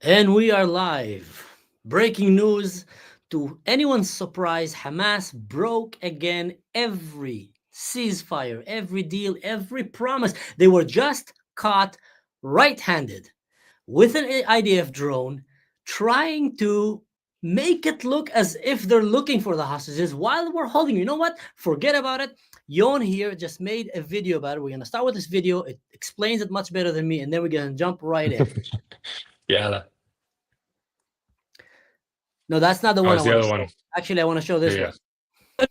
And we are live. Breaking news. To anyone's surprise, Hamas broke again every ceasefire, every deal, every promise. They were just caught right handed with an IDF drone trying to make it look as if they're looking for the hostages while we're holding. You know what? Forget about it. Yon here just made a video about it. We're going to start with this video. It explains it much better than me, and then we're going to jump right in. Yeah, No, that's not the oh, one I it's the want to other one. show. Actually, I want to show this Yeah. one.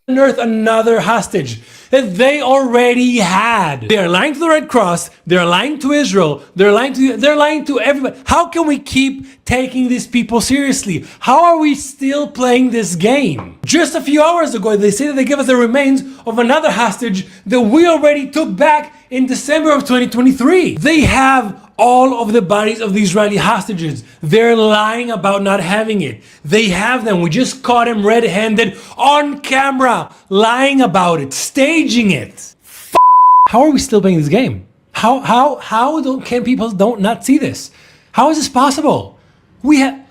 Unearth another hostage that they already had. They are lying to the Red Cross. They're lying to Israel. They're lying to everybody. How can we keep taking these people seriously? How are we still playing this game? Just a few hours ago, they say that they give us the remains of another hostage that we already took back in December of 2023. They have all of the bodies of the Israeli hostages. They're lying about not having it. They have them. We just caught him red-handed on camera, lying about it, staging it. How are we still playing this game? Can people don't not see this? How is this possible? We have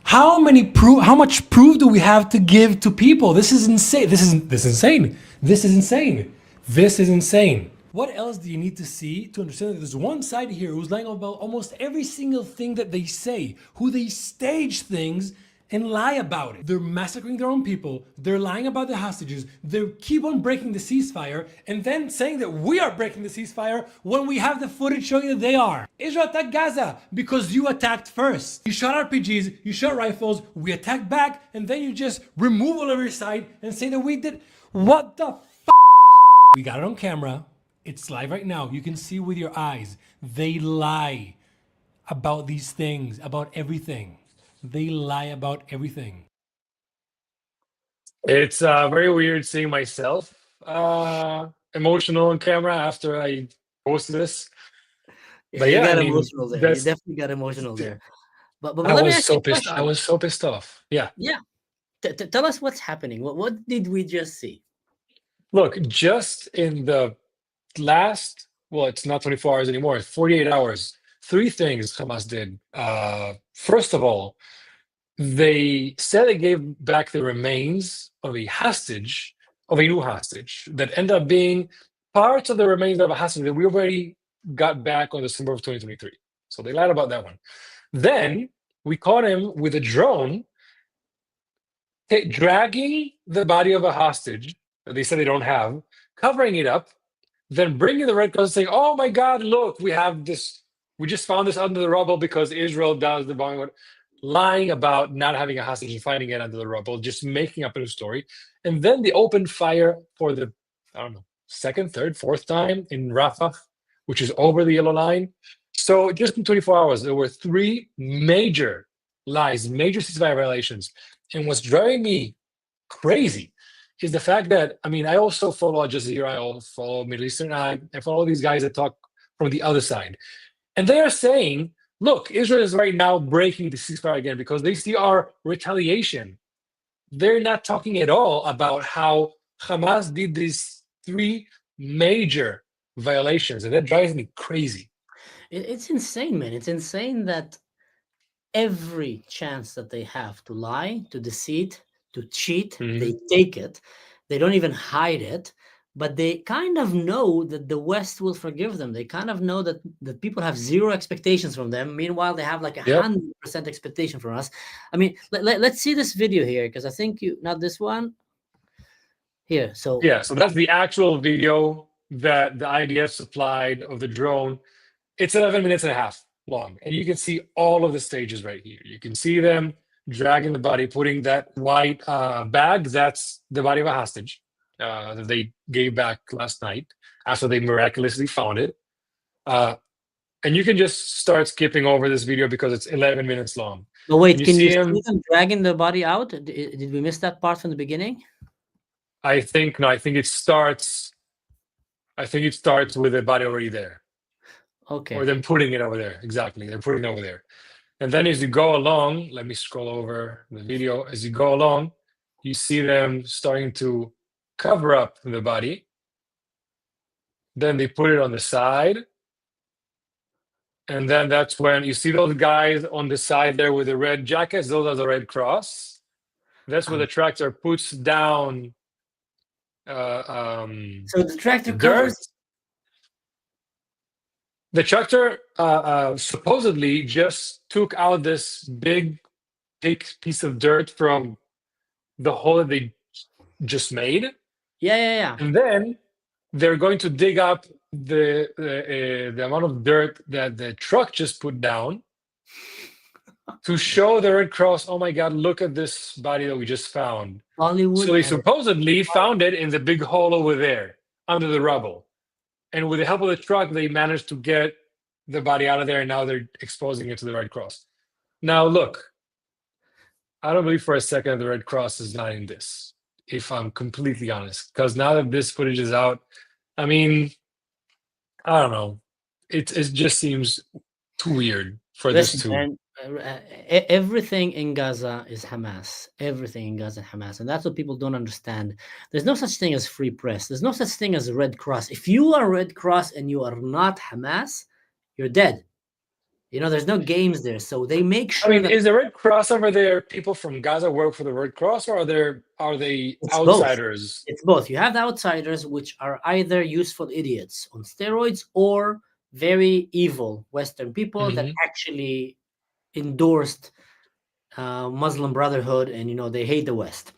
how much proof do we have to give to people? This is insane. This is insane. This is insane. This is insane. What else do you need to see to understand that there's one side here who's lying about almost every single thing that they say, who they stage things and lie about it. They're massacring their own people, they're lying about the hostages, they keep on breaking the ceasefire, and then saying that we are breaking the ceasefire when we have the footage showing that they are. Israel attacked Gaza because you attacked first. You shot RPGs, you shot rifles, we attacked back, and then you just remove all of your side and say that we did. What the f? We got it on camera. It's live right now. You can see with your eyes. They lie about these things, about everything. They lie about everything. It's very weird seeing myself emotional on camera after I posted this. Yeah, But you yeah, I got mean, emotional there. You that's definitely got emotional there. But I let me was ask you so a pissed. I question. was so pissed off. Yeah. Yeah, tell us what's happening. What did we just see? Look, just in the last, well, it's not 24 hours anymore, it's 48 hours. Three things Hamas did. First of all, they said they gave back the remains of a hostage, of a new hostage, that ended up being parts of the remains of a hostage that we already got back on December of 2023. So they lied about that one. Then we caught him with a drone dragging the body of a hostage that they said they don't have, covering it up, then bringing the Red Cross and saying, "Oh my God, look, we have this. We just found this under the rubble because Israel does the bombing." Lying about not having a hostage and finding it under the rubble, just making up a new story. And then they opened fire for the, I don't know, second, third, fourth time in Rafah, which is over the yellow line. So just in 24 hours, there were three major lies, major ceasefire violations. And what's driving me crazy is the fact that, I mean, I also follow Al Jazeera, I also follow Middle Eastern Eye, I follow these guys that talk from the other side. And they are saying, look, Israel is right now breaking the ceasefire again because they see our retaliation. They're not talking at all about how Hamas did these three major violations. And that drives me crazy. It's insane, man. It's insane that every chance that they have to lie, to deceive, to cheat, Mhm. they take it. They don't even hide it, but they kind of know that the West will forgive them. They kind of know that people have zero expectations from them. Meanwhile, they have like Yep. 100% expectation from us. I mean, let's see this video here because I think you not this one here. So Yeah, so that's the actual video that the IDF supplied of the drone. It's 11 minutes and a half long, and you can see all of the stages right here. You can see them dragging the body, putting that white bag, that's the body of a hostage that they gave back last night after they miraculously found it. Uh, and you can just start skipping over this video because it's 11 minutes long. no, And wait, you can see you see him, them dragging the body out? Did we miss that part from the beginning? I think, no, I think it starts with the body already there, or Okay. them putting it over there. Exactly, they're putting it over there. And then as you go along, let me scroll over the video. As you go along, you see them starting to cover up the body. Then they put it on the side. And then that's when you see those guys on the side there with the red jackets. Those are the Red Cross. That's where the tractor puts down So the tractor the dirt. covers. The tractor supposedly just took out this big piece of dirt from the hole that they just made, Yeah. and then they're going to dig up the amount of dirt that the truck just put down to show the Red Cross, oh my God, look at this body that we just found. Hollywood. So they supposedly found it in the big hole over there under the rubble. And with the help of the truck, they managed to get the body out of there, and now they're exposing it to the Red Cross. Now, look, I don't believe for a second the Red Cross is not in this, if I'm completely honest. Because now that this footage is out, I mean, I don't know. It just seems too weird for this Listen, to. man, everything in Gaza is Hamas. Everything in Gaza is Hamas. And that's what people don't understand. There's no such thing as free press. There's no such thing as a Red Cross. If you are Red Cross and you are not Hamas, you're dead. You know, there's no games there. So they make sure I mean, that is the Red Cross over there people from Gaza work for the Red Cross, or are they it's both. outsiders? It's both. You have the outsiders, which are either useful idiots on steroids or very evil Western people that actually endorsed Muslim Brotherhood, and you know they hate the West.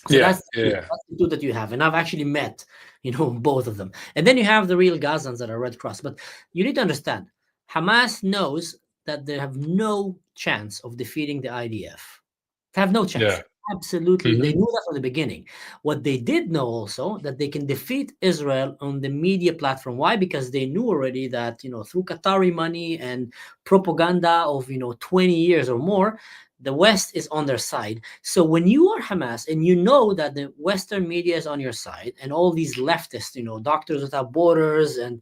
So that's the two that you have, and I've actually met both of them. And then you have the real Gazans that are Red Cross. But you need to understand, Hamas knows that they have no chance of defeating the IDF. They have no chance. Yeah. Absolutely. They knew that from the beginning. What they did know also, that they can defeat Israel on the media platform. Why? Because they knew already that, through Qatari money and propaganda of, 20 years or more, the West is on their side. So when you are Hamas and you know that the Western media is on your side and all these leftists, Doctors Without Borders and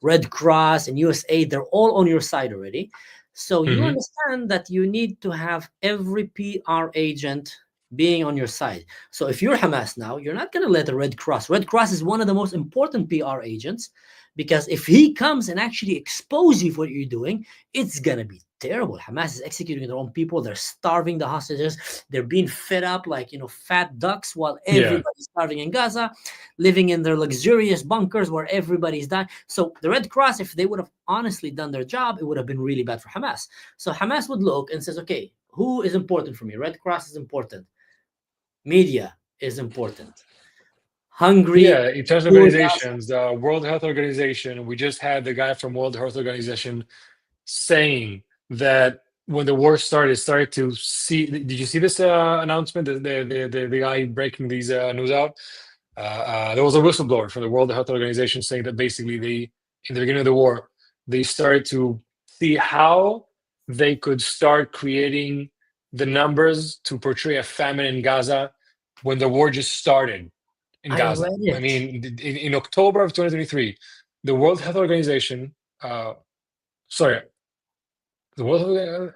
Red Cross and USAID, they're all on your side already. So you understand that you need to have every PR agent being on your side. So if you're Hamas now, you're not going to let the Red Cross. Red Cross is one of the most important PR agents, because if he comes and actually expose you for what you're doing, it's going to be terrible. Hamas is executing their own people. They're starving the hostages. They're being fed up like, fat ducks while everybody's starving in Gaza, living in their luxurious bunkers where everybody's dying. So the Red Cross, if they would have honestly done their job, it would have been really bad for Hamas. So Hamas would look and says, okay, who is important for me? Red Cross is important. Media is important. Hungry. International organizations, the World Health Organization. We just had the guy from World Health Organization saying that when the war started to see. Did you see this announcement? The guy breaking these news out. There was a whistleblower from the World Health Organization saying that basically in the beginning of the war, they started to see how they could start creating the numbers to portray a famine in Gaza when the war just started in Gaza. I mean, in October of 2023, the World Health Organization, the World Health,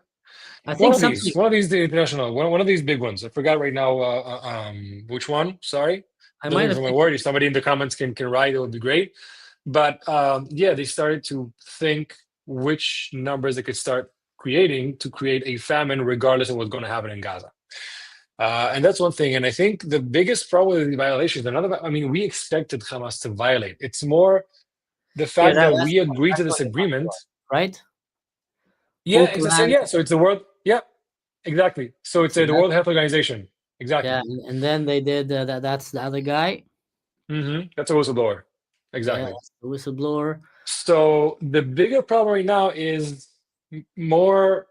I think one of these the international, one of these big ones. I forgot right now which one. Sorry, I might have my word. If somebody in the comments can write, it would be great. But they started to think which numbers they could start creating to create a famine, regardless of what's going to happen in Gaza. And that's one thing. And I think the biggest problem with the violations, we expected Hamas to violate. It's more the fact that we agreed to this agreement. Right? Yeah, so it's the world. Yeah, exactly. So it's the World Health Organization. Exactly. Yeah, and then they did that's the other guy. That's a whistleblower. Exactly. Yeah, the whistleblower. So the bigger problem right now is more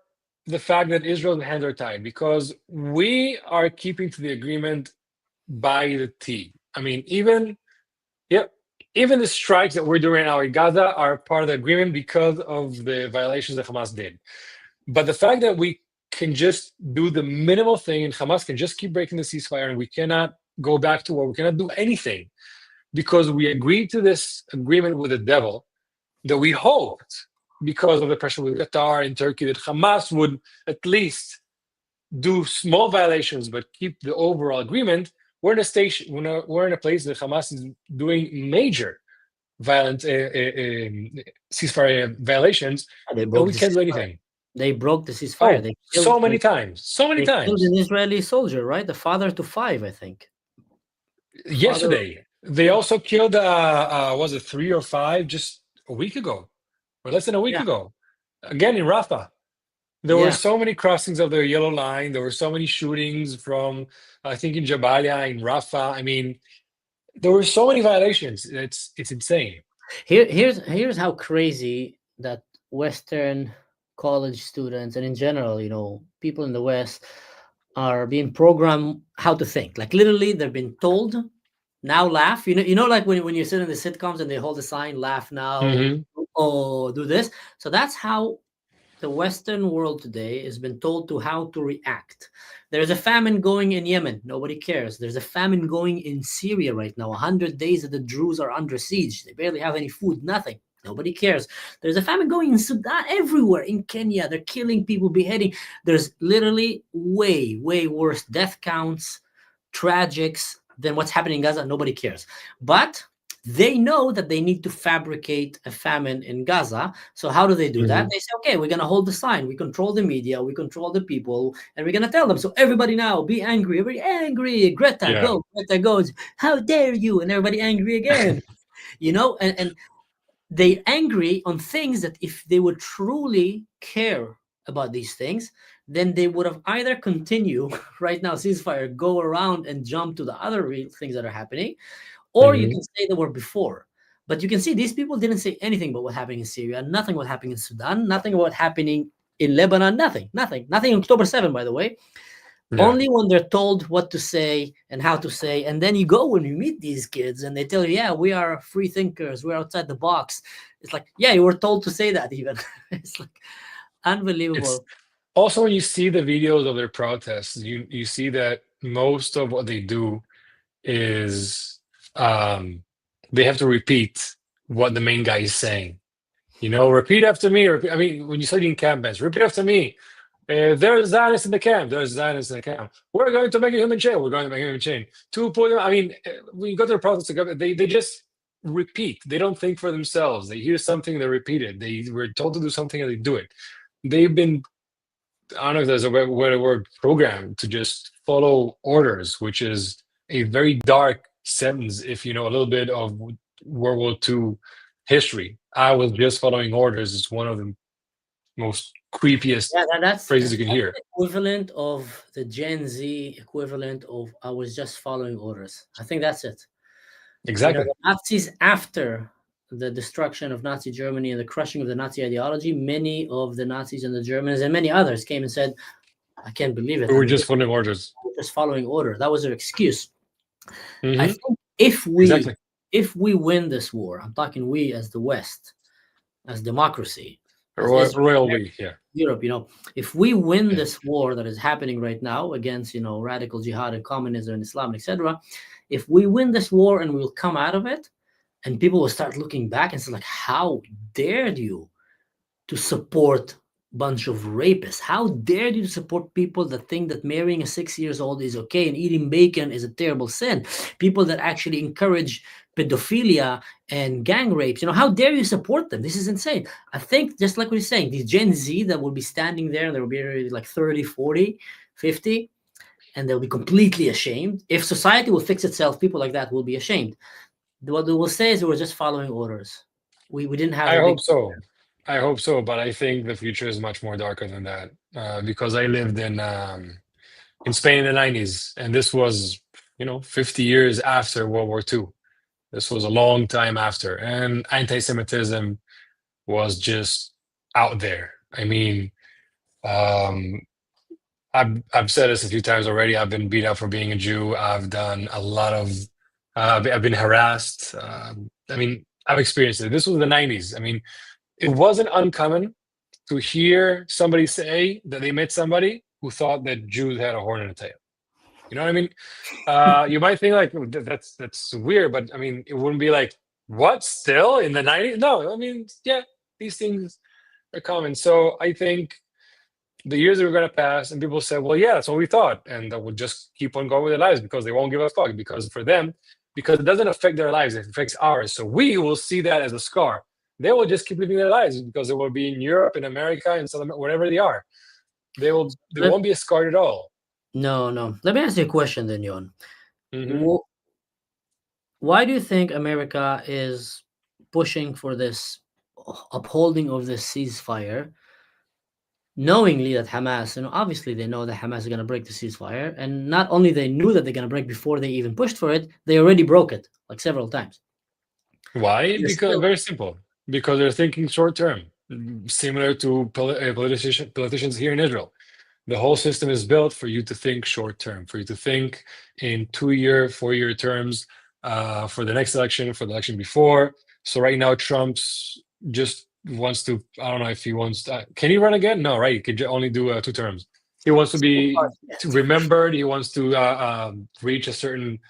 the fact that Israel's hands are tied, because we are keeping to the agreement by the T. I mean, even the strikes that we're doing now in Gaza are part of the agreement because of the violations that Hamas did. But the fact that we can just do the minimal thing and Hamas can just keep breaking the ceasefire and we cannot go back to war, we cannot do anything because we agreed to this agreement with the devil, that we hoped, because of the pressure with Qatar and Turkey, that Hamas would at least do small violations but keep the overall agreement. We're in a place that Hamas is doing major violent ceasefire violations, They and broke we the can't do ceasefire. anything. They broke the ceasefire. Oh, so many times, so many they killed times. an Israeli soldier, right? The father to 5, I think. Father, Yesterday, they yeah, also killed, was it 3 or 5 just a week ago, or less than a week yeah, ago? Again in Rafah. There were yeah. so many crossings of the yellow line. There were so many shootings from, I think, in Jabalia, in Rafah. I mean, there were so many violations. It's insane. Here's how crazy that Western college students and in general, people in the West are being programmed how to think. Like literally, they've been told, now laugh. Like when you sit in the sitcoms and they hold a sign, laugh now, Hmm. oh, do this. So that's how the Western world today has been told to how to react. There's a famine going in Yemen. Nobody cares. There's a famine going in Syria right now. 100 days that the Druze are under siege. They barely have any food, nothing. Nobody cares. There's a famine going in Sudan, everywhere. In Kenya, they're killing people, beheading. There's literally way, way worse death counts, tragics than what's happening in Gaza. Nobody cares. But they know that they need to fabricate a famine in Gaza. So how do they do that? Hmm. They say, okay, we're going to hold the sign. We control the media. We control the people. And we're going to tell them. So everybody now, be angry. Everybody angry. Greta, Yeah. go. Greta goes, how dare you? And everybody angry again. And they angry on things that if they would truly care about these things, then they would have either continue right now, ceasefire, go around and jump to the other real things that are happening, or you Hmm. can say they were before. But you can see these people didn't say anything about what happened in Syria, nothing about happening in Sudan, nothing about happening in Lebanon, nothing on October 7, by the way. Yeah. Only when they're told what to say and how to say. And then you go when you meet these kids and they tell you, yeah, we are free thinkers, we're outside the box. It's like, yeah, you were told to say that even. It's like It's unbelievable. also when you see the videos of their protests, you see that most of what they do is they have to repeat what the main guy is saying. Repeat after me. I mean, when you study encampments, repeat after me. There's Zionists in the camp. There's Zionists in the camp. We're going to make a human chain. We're going to make a human chain. To put, I mean, when you go to the protests, they just repeat. They don't think for themselves. They hear something, they repeat it. They were told to do something, and they do it. They've been, I don't know if there's a word, programmed to just follow orders, which is a very dark sentence if you know a little bit of World War II history. I was just following orders. It's one of the most creepiest Yeah, that's phrases you can the hear. equivalent of the Gen Z equivalent of I was just following orders. I think that's it. Exactly. The Nazis, after the destruction of Nazi Germany and the crushing of the Nazi ideology, many of the Nazis and the Germans and many others came and said, I can't believe it. We were I'm just following orders. just following order. That was their excuse. I Hmm. think if Exactly. we win this war, I'm talking we as the West, as democracy, as Israel, Royal we, yeah. Europe, if we win this war that is happening right now against, radical jihad and communism and Islam, etc., if we win this war and we'll come out of it, and people will start looking back and say, like, how dared you to support a bunch of rapists? How dared you to support people that think that marrying a 6 years old is okay and eating bacon is a terrible sin? People that actually encourage pedophilia and gang rapes. How dare you support them? This is insane. I think, just like we're saying, these Gen Z that will be standing there and there will be already like 30, 40, 50, and they'll be completely ashamed. If society will fix itself, people like that will be ashamed. What they will say is we were just following orders. We didn't have I a big. hope so. I hope so, but I think the future is much more darker than that. Because I lived in Spain in the 90s, and this was, 50 years after World War II. This was a long time after, and anti-Semitism was just out there. I mean, um, I've said this a few times already. I've been beat up for being a Jew. I've done a lot of. I've been harassed. I mean, I've experienced it. This was the 90s. I mean, it wasn't uncommon to hear somebody say that they met somebody who thought that Jews had a horn in a tail. You know what I mean? You might think like that's weird, but I mean, it wouldn't be like, what, still in the 90s? No, I mean, yeah, these things are common. So I think the years are going to pass, and people say, well, yeah, that's what we thought, and that would just keep on going with their lives because they won't give a fuck. Because for them, because it doesn't affect their lives, it affects ours. So we will see that as a scar. They will just keep living their lives because they will be in Europe, in America, in South America, wherever they are. They won't be scarred at all. No. Let me ask you a question then, Yon. Mhm. Why do you think America is pushing for this upholding of this ceasefire, knowingly that Hamas, obviously they know that Hamas is going to break the ceasefire, and not only they knew that they're going to break before they even pushed for it, they already broke it like several times. Why? They're Because still- very simple. Because they're thinking short term, similar to politicians here in Israel. The whole system is built for you to think short term, for you to think in 2-year, 4-year terms, for the next election, for the election before. So right now, Trump's just wants to. I don't know if he wants. Can he run again? No, right? He could only do 2 terms. He wants to be remembered. He wants to reach a certain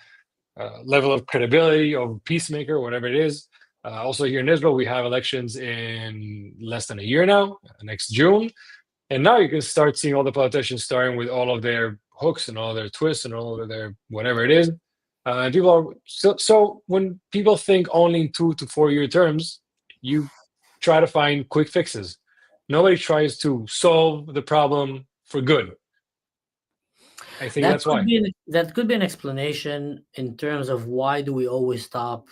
level of credibility of peacemaker, whatever it is. Also, here in Israel, we have elections in less than a year now, next June. And now you can start seeing all the politicians starting with all of their hooks and all their twists and all of their whatever it is. And people are so when people think only in 2 to 4 year terms, you try to find quick fixes. Nobody tries to solve the problem for good. I think that's why. That could be an explanation in terms of why do we always stop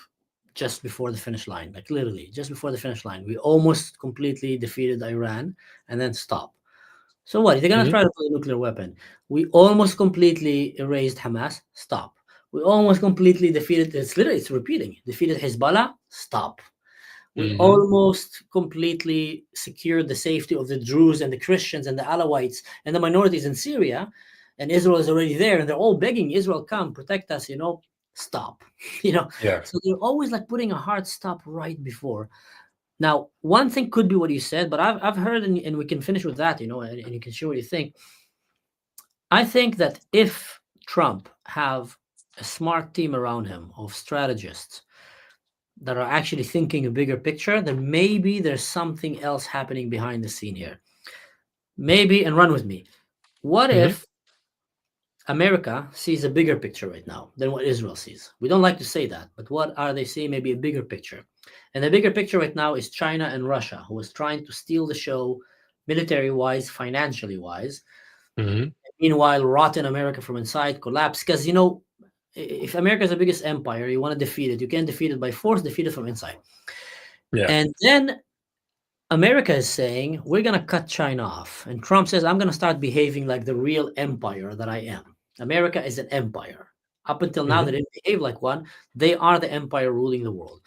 just before the finish line, like literally just before the finish line. We almost completely defeated Iran and then stop. So what? If they're going to try to put a nuclear weapon, we almost completely erased Hamas, stop. We almost completely defeated, it's repeating, defeated Hezbollah, stop. We almost completely secured the safety of the Druze and the Christians and the Alawites and the minorities in Syria, and Israel is already there, and they're all begging Israel, come protect us, stop. Yeah. So they're always like putting a hard stop right before. Now, one thing could be what you said, but I've heard, and we can finish with that, and you can share what you think. I think that if Trump have a smart team around him of strategists that are actually thinking a bigger picture, then maybe there's something else happening behind the scene here. Maybe, and run with me. What if America sees a bigger picture right now than what Israel sees? We don't like to say that, but what are they seeing? Maybe a bigger picture. And the bigger picture right now is China and Russia, who is trying to steal the show military-wise, financially-wise. Meanwhile, rotten America from inside, collapse. Because, if America is the biggest empire, you want to defeat it. You can't defeat it by force, defeat it from inside. Yeah. And then America is saying, we're going to cut China off. And Trump says, I'm going to start behaving like the real empire that I am. America is an empire. Up until now, they didn't behave like one. They are the empire ruling the world.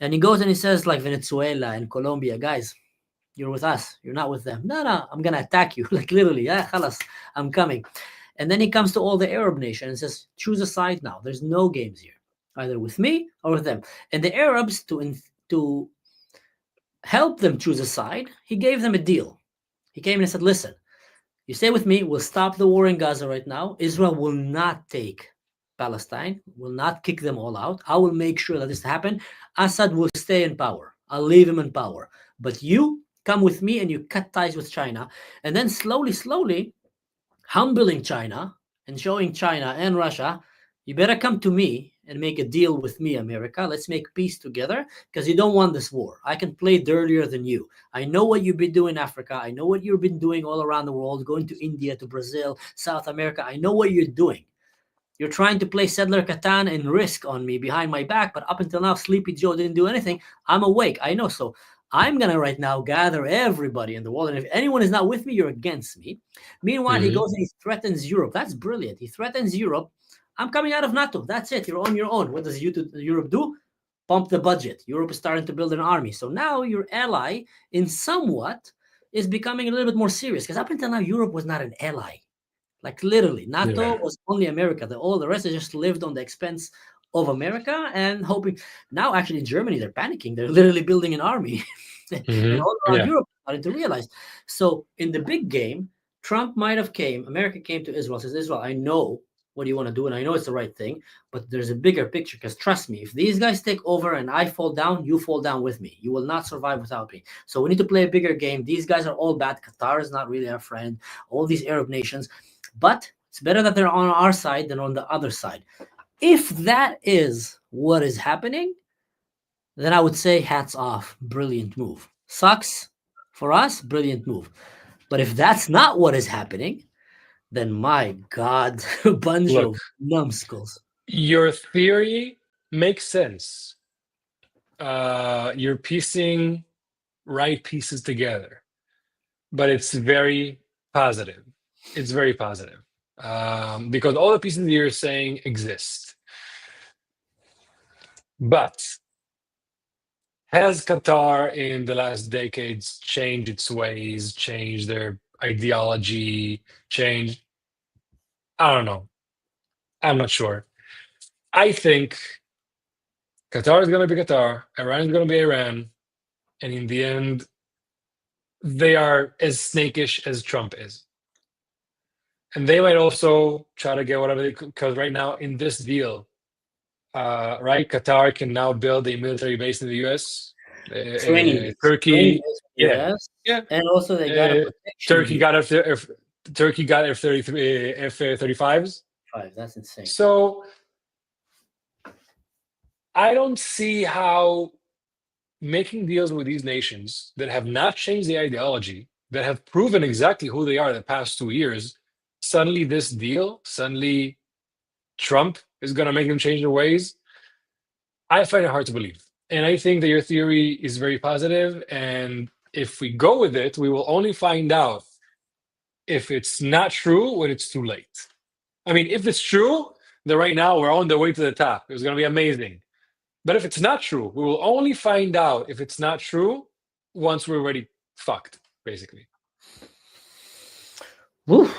And he goes and he says, like Venezuela and Colombia, guys, you're with us. You're not with them. No, I'm going to attack you. Like literally, khalas, I'm coming. And then he comes to all the Arab nations and says, choose a side now. There's no games here, either with me or with them. And the Arabs, to help them choose a side, he gave them a deal. He came and said, listen, you stay with me. We'll stop the war in Gaza right now. Israel will not take Palestine, will not kick them all out. I will make sure that this happens. Assad will stay in power. I'll leave him in power. But you come with me and you cut ties with China. And then slowly, humbling China and showing China and Russia, you better come to me and make a deal with me, America. Let's make peace together because you don't want this war. I can play dirtier than you. I know what you've been doing in Africa. I know what you've been doing all around the world, going to India, to Brazil, South America. I know what you're doing. You're trying to play Settler Catan and Risk on me behind my back, but up until now, Sleepy Joe didn't do anything. I'm awake. I know. So I'm going to right now gather everybody in the world. And if anyone is not with me, you're against me. Meanwhile, he goes and he threatens Europe. That's brilliant. He threatens Europe. I'm coming out of NATO. That's it. You're on your own. What does Europe do? Pump the budget. Europe is starting to build an army. So now your ally in somewhat is becoming a little bit more serious because up until now, Europe was not an ally. Like literally, NATO was only America. All the rest just lived on the expense of America and hoping. Now, actually, in Germany, they're panicking. They're literally building an army. And all around Europe starting to realize. So in the big game, Trump might have America came to Israel, says, Israel, I know what you want to do, and I know it's the right thing, but there's a bigger picture because trust me, if these guys take over and I fall down, you fall down with me. You will not survive without me. So we need to play a bigger game. These guys are all bad. Qatar is not really our friend. All these Arab nations. But it's better that they're on our side than on the other side. If that is what is happening, then I would say hats off, brilliant move. Sucks for us, brilliant move. But if that's not what is happening, then my God, a bunch Look, of numbskulls. your theory makes sense. You're piecing right pieces together, but it's very positive. It's very positive because all the pieces that you're saying exist. But has Qatar in the last decades changed its ways, changed their ideology, changed? I don't know. I'm not sure. I think Qatar is going to be Qatar, Iran is going to be Iran, and in the end, they are as snakish as Trump is. And they might also try to get whatever they could, because right now in this deal, right, Qatar can now build a military base in the U.S. Training Turkey, yeah, yes. yeah. And also they got a protection. Turkey got Turkey got F-35s. That's insane. So I don't see how making deals with these nations that have not changed the ideology, that have proven exactly who they are the past 2 years, suddenly this deal, suddenly Trump is going to make them change their ways. I find it hard to believe. And I think that your theory is very positive. And if we go with it, we will only find out if it's not true when it's too late. I mean, if it's true, then right now we're on the way to the top. It's going to be amazing. But if it's not true, we will only find out if it's not true once we're already fucked, basically. Woo.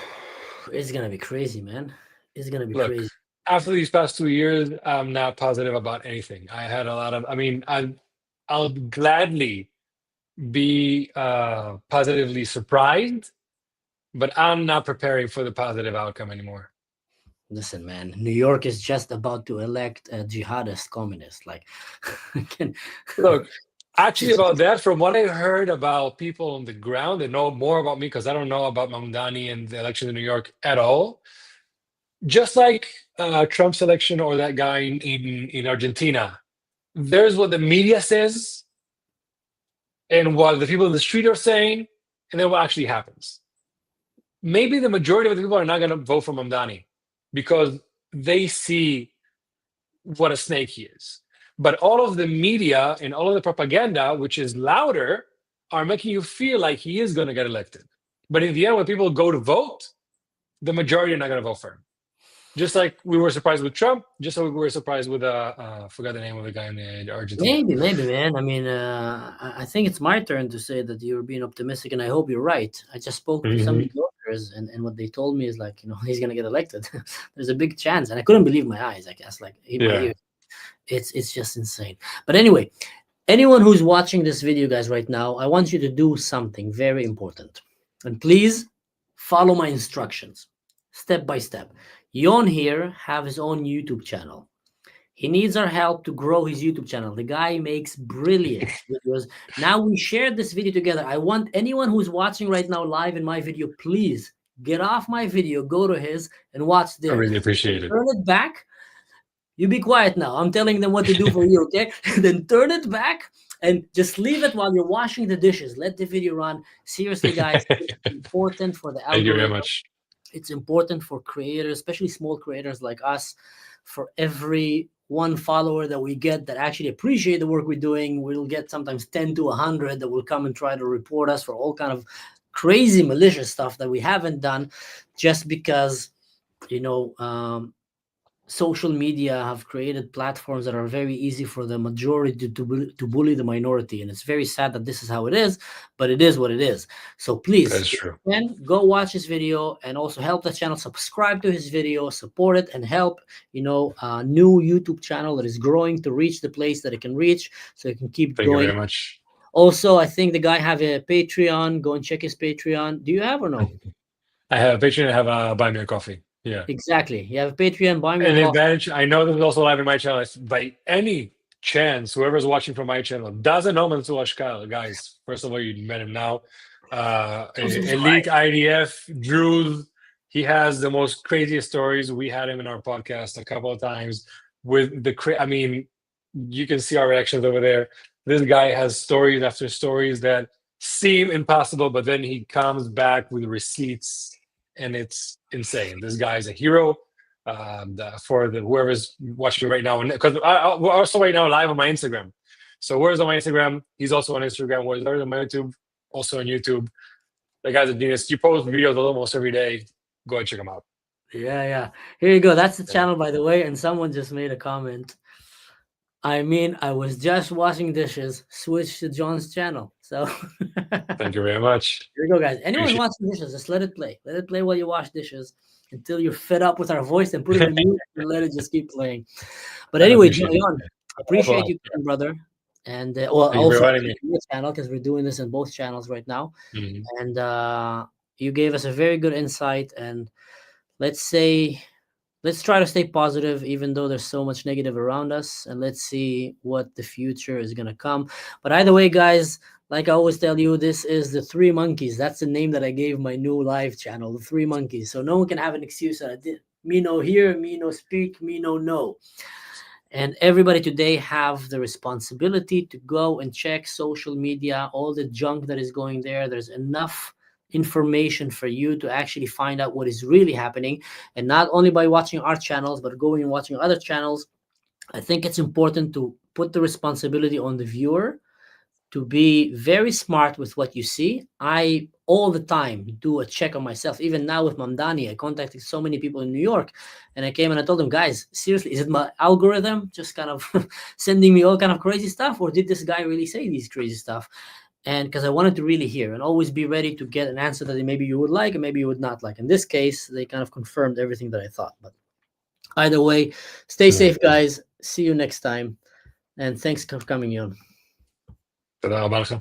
It's going to be crazy, man. It's going to be crazy. After these past 2 years, I'm not positive about anything. I had a lot of, I'll gladly be positively surprised, but I'm not preparing for the positive outcome anymore. Listen, man, New York is just about to elect a jihadist communist. Like, look, actually, about that, from what I heard about people on the ground that know more about me, because I don't know about Mamdani and the election in New York at all. Just like Trump's election or that guy in Argentina, there's what the media says and what the people in the street are saying, and then what actually happens. Maybe the majority of the people are not going to vote for Mamdani because they see what a snake he is. But all of the media and all of the propaganda, which is louder, are making you feel like he is going to get elected. But in the end, when people go to vote, the majority are not going to vote for him. Just like we were surprised with Trump, just like we were surprised with forgot the name of the guy in Argentina. Maybe, man. I mean, I think it's my turn to say that you're being optimistic, and I hope you're right. I just spoke to some New Yorkers, and what they told me is like, he's gonna get elected. There's a big chance, and I couldn't believe my eyes. I guess, like, my ears. It's just insane. But anyway, anyone who's watching this video, guys, right now, I want you to do something very important, and please follow my instructions, step by step. Yon here have his own YouTube channel. He needs our help to grow his YouTube channel. The guy makes brilliant videos. Now we shared this video together. I want anyone who's watching right now live in my video, please get off my video, go to his and watch this. I really appreciate it. Turn it back. You be quiet now. I'm telling them what to do for you, okay? Then turn it back and just leave it while you're washing the dishes. Let the video run. Seriously, guys, it's important for the algorithm. Thank you very much. It's important for creators, especially small creators like us. For every one follower that we get that actually appreciate the work we're doing, we'll get sometimes 10 to 100 that will come and try to report us for all kind of crazy malicious stuff that we haven't done, just because social media have created platforms that are very easy for the majority to bully the minority. And it's very sad that this is how it is, but it is what it is. So please, go watch his video and also help the channel, subscribe to his video, support it, and help, a new YouTube channel that is growing to reach the place that it can reach so it can keep going. Thank you very much. Also, I think the guy have a Patreon. Go and check his Patreon. Do you have or no? I have a Patreon. I have a Buy Me a Coffee. Yeah, exactly. You have a Patreon, Buy Me a Coffee. Coffee. Advantage, I know this is also live in my channel. By any chance, whoever's watching from my channel doesn't know Mansour Ashkal, guys. First of all, you met him now. Elite IDF, Druze. He has the most craziest stories. We had him in our podcast a couple of times with I mean, you can see our reactions over there. This guy has stories after stories that seem impossible, but then he comes back with receipts, and it's insane. This guy is a hero. For whoever's watching right now, because we're also right now live on my Instagram. So where's on my Instagram? He's also on Instagram. Where's on my YouTube? Also on YouTube. The guy's a genius. You post videos almost every day. Go and check him out. Yeah. Here you go. That's the channel, by the way. And someone just made a comment. I mean, I was just washing dishes. Switch to John's channel. So Thank you very much. here you go, guys. Anyone Appreciate washing dishes, just let it play. Let it play while you wash dishes until you're fed up with our voice, and put it on mute and let it just keep playing. But anyway, John, appreciate you, brother. And well, Thank you for also inviting me. your channel, because we're doing this in both channels right now. Mhm. And you gave us a very good insight. And let's try to stay positive, even though there's so much negative around us. And let's see what the future is going to come. But either way, guys, like I always tell you, this is the Three Monkeys. That's the name that I gave my new live channel, the Three Monkeys. So no one can have an excuse that I did. Me no hear, me no speak, me no know. And everybody today have the responsibility to go and check social media, all the junk that is going there. There's enough information for you to actually find out what is really happening, and not only by watching our channels, but going and watching other channels. I think it's important to put the responsibility on the viewer to be very smart with what you see. I all the time do a check on myself. Even now with Mamdani, I contacted so many people in New York, and I came and I told them, guys, seriously, is it my algorithm just kind of sending me all kind of crazy stuff, or did this guy really say these crazy stuff? And because I wanted to really hear and always be ready to get an answer that maybe you would like and maybe you would not like. In this case, they kind of confirmed everything that I thought. But either way, stay safe, guys. See you next time. And thanks for coming on. תודה רבה לכם.